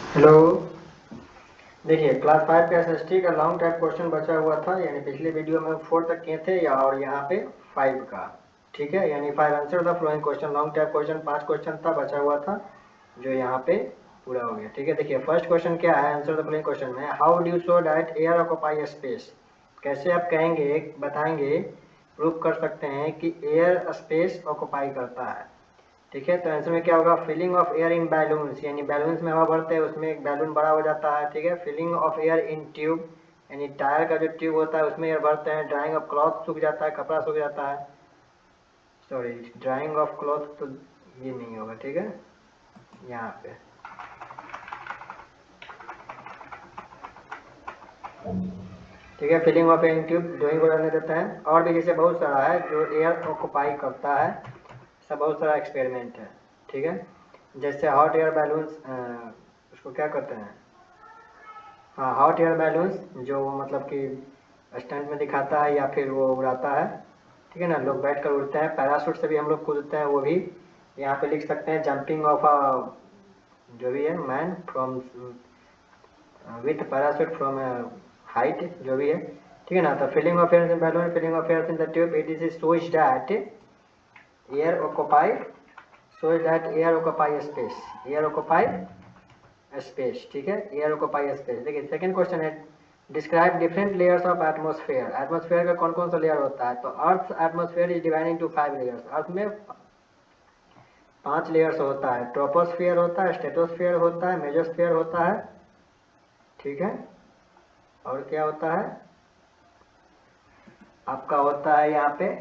Hello. देखिए class 5 के SST का लॉन्ग टाइप क्वेश्चन बचा हुआ था, यानी पिछले वीडियो में 4 तक किए थे और यहाँ पे 5 का। ठीक है, यानी 5 answer the flowing question. Long type question 5 question था बचा हुआ था जो यहाँ पे पूरा हो गया। ठीक है, देखिए फर्स्ट क्वेश्चन क्या है आंसर द फ्लोइंग क्वेश्चन में, how do you show that air occupy space. कैसे आप कहेंगे, बताएंगे, प्रूव कर सकते हैं कि एयर स्पेस ऑक्यूपाई करता है। ठीक है, तो आंसर में क्या होगा, filling of air in balloons, यानी बैलून्स में हवा भरते हैं उसमें एक बैलून बड़ा हो जाता है। ठीक है, filling of air in tube, यानी टायर का जो ट्यूब होता है उसमें एयर भरते हैं। ड्राइंग ऑफ क्लॉथ, सूख जाता है, कपड़ा सूख जाता है। सॉरी, ड्राइंग ऑफ क्लॉथ तो ये नहीं होगा। ठीक है, यहाँ पे ठीक है, filling of air in tube दो ही को रहने देते हैं। और भी जैसे बहुत सारा है जो एयर ऑक्यूपाई करता है, सब बहुत सारा एक्सपेरिमेंट है। ठीक है, जैसे हॉट एयर बैलून्स, उसको क्या कहते हैं, हाँ हॉट एयर बैलून्स, जो मतलब कि स्टंट में दिखाता है या फिर वो उड़ाता है। ठीक है ना, लोग बैठ कर उड़ते हैं। पैराशूट से भी हम लोग कूदते हैं, वो भी यहाँ पे लिख सकते हैं। जंपिंग ऑफ जो भी है man from with parachute from height, जो भी है। ठीक है ना, तो filling of air in balloon, filling of air in the tube, it is shows that air occupy, shows that air occupy space, air occupy space. ठीक है, air occupy space. देखिए सेकंड क्वेश्चन है, describe different layers of atmosphere. Atmosphere का कौन कौन सा layer होता है, तो earth atmosphere is divided into 5 layers. अर्थ में 5 लेयर्स होता है। ट्रोपोस्फियर होता है, स्ट्रेटोस्फियर होता है, मेजोस्फियर होता है। ठीक है, और क्या होता है आपका, होता है यहाँ पे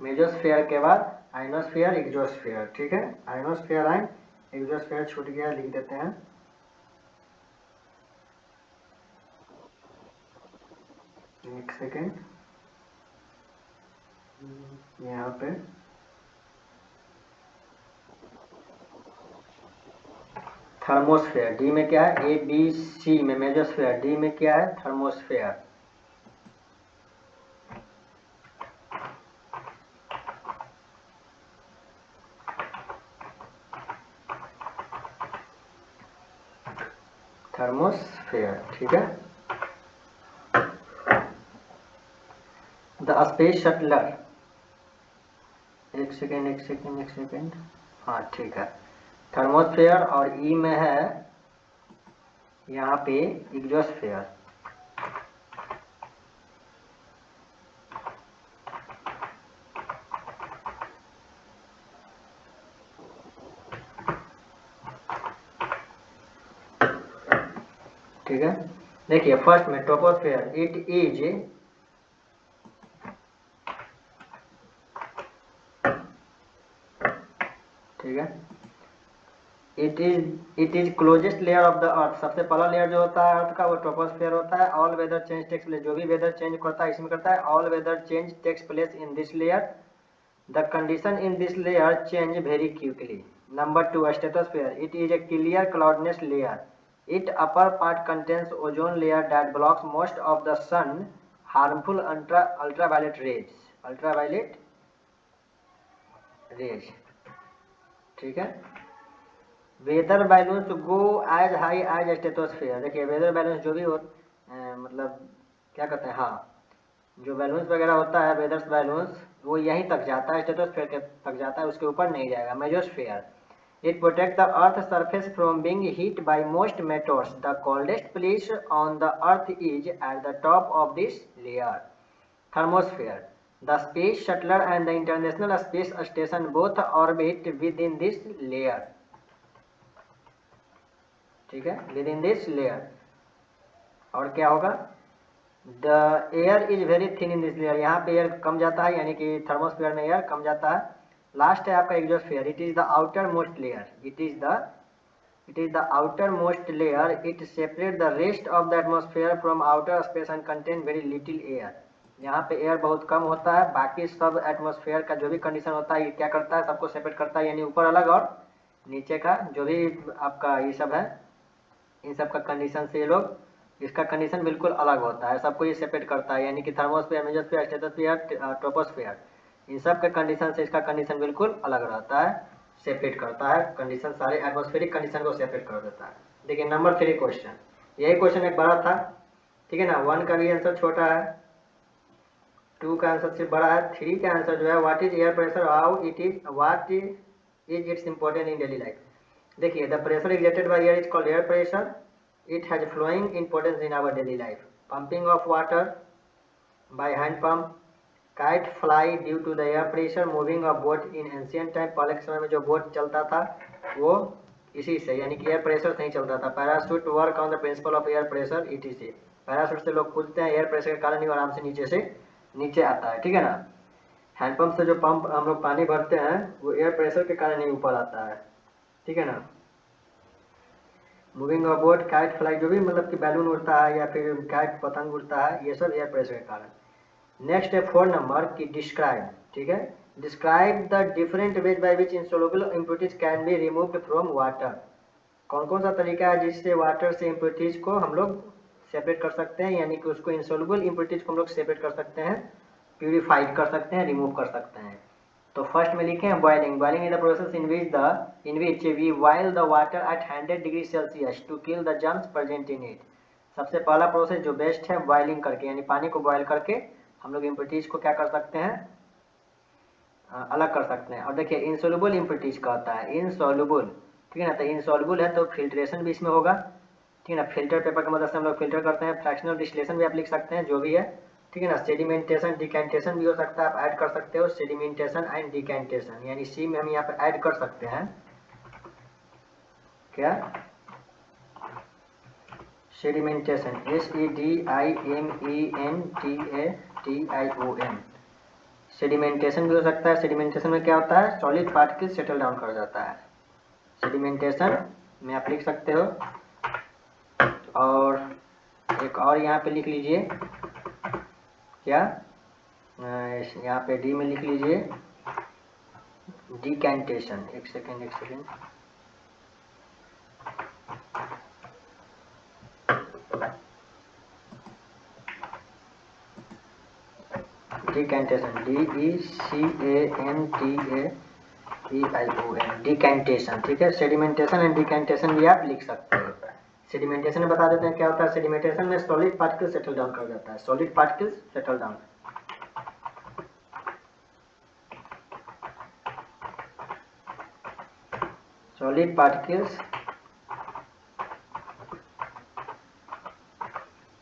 मेजोस्फियर के बाद आइनोस्फियर, एक्सोस्फियर। ठीक है, आइनोस्फियर एंड एक्सोस्फियर छूट गया, लिख देते हैं। एक सेकेंड, यहाँ पे थर्मोस्फेयर, डी में क्या है, ए बी सी में मेजोस्फेयर, डी में क्या है, थर्मोस्फेयर। थर्मोस्फेयर। ठीक है, द स्पेस शटलर, एक सेकेंड एक सेकेंड एक सेकेंड, हाँ ठीक है, थर्मोस्फेयर और ई में है यहाँ पे एक्सोस्फेयर। ठीक है, देखिए फर्स्ट में ट्रोपोस्फेयर, इट इज, ठीक है, it is closest layer of the earth. सबसे पहला लेयर जो होता है अर्थ का वो ट्रोपोस्फेयर होता है। All weather change takes place, जो भी वेदर चेंज करता है इसमें करता है। All weather change takes place in this layer, the condition in this layer change very quickly. Number 2, stratosphere, it is a clear cloudness layer. It upper part contains ozone layer that blocks most of the sun harmful ultraviolet rays, ultraviolet rays. ठीक है, weather balance go as high as stratosphere. देखिए weather balance जो भी हो, मतलब क्या कहते हैं, हाँ जो बैलेंस वगैरह होता है, वेदर्स बैलेंस, वो यहीं तक जाता है, स्टेटोस्फेयर के तक जाता है, उसके ऊपर नहीं जाएगा। Mesosphere, it protect the earth surface from being heat by most meteors. The coldest place on the earth is at the top of this layer. Thermosphere, the space shuttle and the International Space Station both orbit within this layer। ठीक है, with in this layer. और क्या होगा, the air is very thin in this layer, यहाँ पे air कम जाता है, यानी कि थर्मोस्फेयर में एयर कम जाता है। लास्ट है आपका exosphere, it is the outer most layer, it is the outer most layer. It separate the rest of the atmosphere from outer space and contain very little air. यहाँ पे air बहुत कम होता है, बाकी सब एटमोस्फेयर का जो भी कंडीशन होता है ये क्या करता है, सबको सेपरेट करता है, यानी ऊपर अलग और नीचे का जो भी आपका ये सब है, इन सब का कंडीशन से ये लोग, इसका कंडीशन बिल्कुल अलग होता है, सबको ये सेपरेट करता है, यानी कि थर्मोस्फेयर, मेजोस्फेयर, स्ट्रेटोस्फेयर, ट्रोपोस्फेयर, इन सब के कंडीशन से इसका कंडीशन बिल्कुल अलग रहता है। सेपरेट करता है, कंडीशन सारे एटमॉस्फेरिक कंडीशन को सेपरेट कर देता है। देखिए नंबर 3 क्वेश्चन, यही क्वेश्चन एक बड़ा था, ठीक है ना। 1 का भी आंसर छोटा है, 2 का आंसर सिर्फ बड़ा है, 3 का आंसर जो है what is air pressure, how it is, what is its important in daily life. देखिए the pressure exerted by air is called air pressure, it has flowing importance in our daily life. Pumping of water by hand pump, kite fly due to the air pressure, moving of boat in ancient time, पहले के समय में जो boat चलता था वो इसी से यानी कि एयर प्रेशर से ही चलता था। Parachute work on the principle of air pressure ETC, parachute से लोग कूदते हैं एयर प्रेशर के कारण ही आराम से नीचे आता है, ठीक है ना। हैंडपंप से जो पंप हम लोग पानी भरते हैं वो एयर प्रेशर के कारण ही ऊपर आता है, ठीक है ना। Moving of boat, kite fly, जो भी मतलब कि बैलून उड़ता है या फिर काइट पतंग उड़ता है, ये सब एयर प्रेशर के कारण। नेक्स्ट है 4 नंबर की डिस्क्राइब, ठीक है। Describe the different ways by which insoluble impurities can be removed from water. कौन कौन सा तरीका है जिससे वाटर से इम्प्योरिटीज को हम लोग सेपरेट कर सकते हैं, यानी कि उसको इनसोल्युबल इम्प्योरिटीज को हम लोग सेपरेट कर सकते हैं, प्यूरिफाइड कर सकते हैं, रिमूव कर सकते हैं। तो फर्स्ट में लिखे हैं boiling. Boiling is the process in which we boil the water at 100 degree Celsius to kill the germs present in it. सबसे पहला प्रोसेस जो बेस्ट है बॉइलिंग करके, यानी पानी को बॉयल करके हम लोग इम्प्योरिटीज को क्या कर सकते हैं, अलग कर सकते हैं। और देखिए इनसोल्युबल इम्प्योरिटीज का होता है इनसोल्युबल, ठीक है ना। तो इनसॉल्युबल है तो फिल्ट्रेशन भी इसमें होगा, ठीक है ना। फिल्टर पेपर की मदद से हम लोग फिल्टर करते हैं, फ्रैक्शनल डिस्टिलेशन भी आप लिख सकते हैं, जो भी है, ठीक है ना। सेडिमेंटेशन डिकेंटेशन भी हो सकता है, आप ऐड कर सकते हो सेडिमेंटेशन एंड डिकेंटेशन, यानी सी में हम यहाँ पे ऐड कर सकते हैं क्या, सेडिमेंटेशन, SEDIMENTATION। सेडिमेंटेशन भी हो सकता है। सेडिमेंटेशन में क्या होता है, सॉलिड पार्टिकल सेटल डाउन कर जाता है, सेडिमेंटेशन में आप लिख सकते हो। और एक और यहाँ पे लिख लीजिए क्या, यहाँ पे डी में लिख लीजिए डिकेंटेशन। एक सेकेंड डिकेंटेशन, DECANTATION, डिकेंटेशन, ठीक है। सेडिमेंटेशन एंड डिकेंटेशन भी आप लिख सकते हो। सेडिमेंटेशन में बता देते हैं क्या होता है। सेडिमेंटेशन में सॉलिड पार्टिकल सेटल डाउन कर जाता है, solid particle settle down, solid particles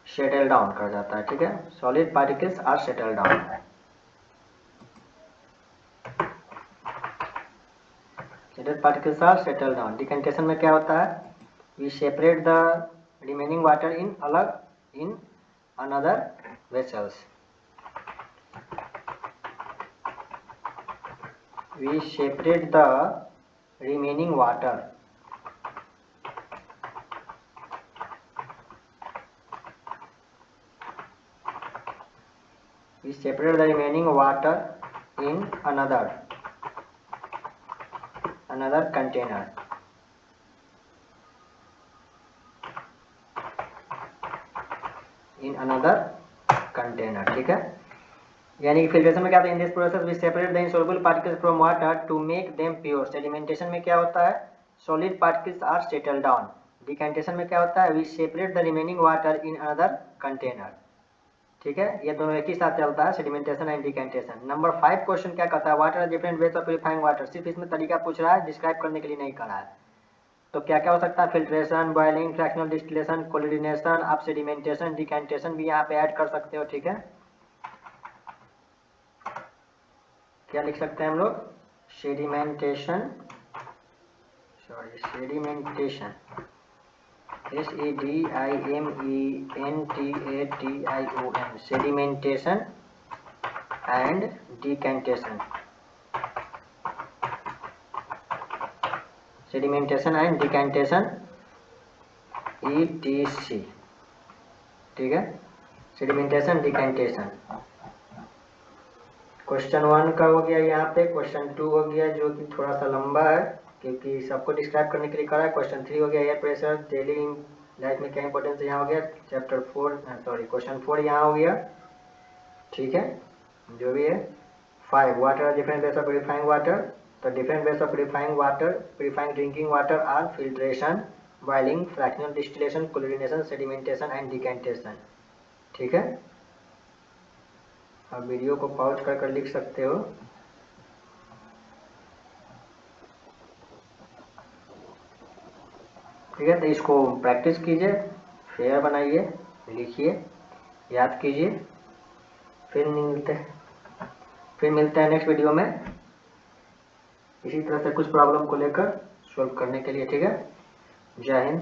settle down कर जाता है, ठीक है। Solid particles are settle down, solid particles are settle down. Decantation में क्या होता है, we separate the remaining water in another vessels, we separate the remaining water in another container, ठीक है। यानी कि फिल्ट्रेशन में क्या होता है, in this process we separate the insoluble particles from water to make them pure. Sedimentation में क्या होता है, solid particles are settle down. Decantation में क्या होता है, we separate the remaining water in another container, ठीक है। ये दोनों एक ही साथ चलता है, sedimentation and decantation. Number 5 question क्या कहता है, water are different ways of purifying water. सिर्फ इसमें तरीका पूछ रहा है, डिस्क्राइब करने के लिए नहीं करा है। तो क्या क्या हो सकता है, फिल्ट्रेशन, बॉइलिंग, फ्रैक्शनल डिस्टिलेशन, कोलिनेशन, आप सेडिमेंटेशन, डिकेंटेशन भी यहाँ पे ऐड कर सकते हो, ठीक है। क्या लिख सकते हैं हम लोग, sedimentation, sedimentation, SEDIMENTATION, sedimentation and decantation, sedimentation and decantation ETC, ठीक है। सेडिमेंटेशन डिकेंटेशन क्वेश्चन 1 का हो गया यहाँ पे, क्वेश्चन 2 हो गया जो कि थोड़ा सा लंबा है क्योंकि सबको डिस्क्राइब करने के लिए करा है। क्वेश्चन 3 हो गया एयर प्रेशर डेली लाइफ में क्या इंपॉर्टेंस है, यहाँ हो गया। चैप्टर 4 सॉरी क्वेश्चन 4 यहाँ हो गया, ठीक है, जो भी है। 5 water different ways of purifying water, तो different ways of purifying drinking water are filtration, boiling, fractional distillation, chlorination, sedimentation and decantation. ठीक है, आप वीडियो को पॉज कर लिख सकते हो। ठीक है, तो इसको प्रैक्टिस कीजिए, फेयर बनाइए, लिखिए, याद कीजिए। फिर मिलते हैं नेक्स्ट वीडियो में इसी तरह से कुछ प्रॉब्लम को लेकर सॉल्व करने के लिए। ठीक है, जय हिंद।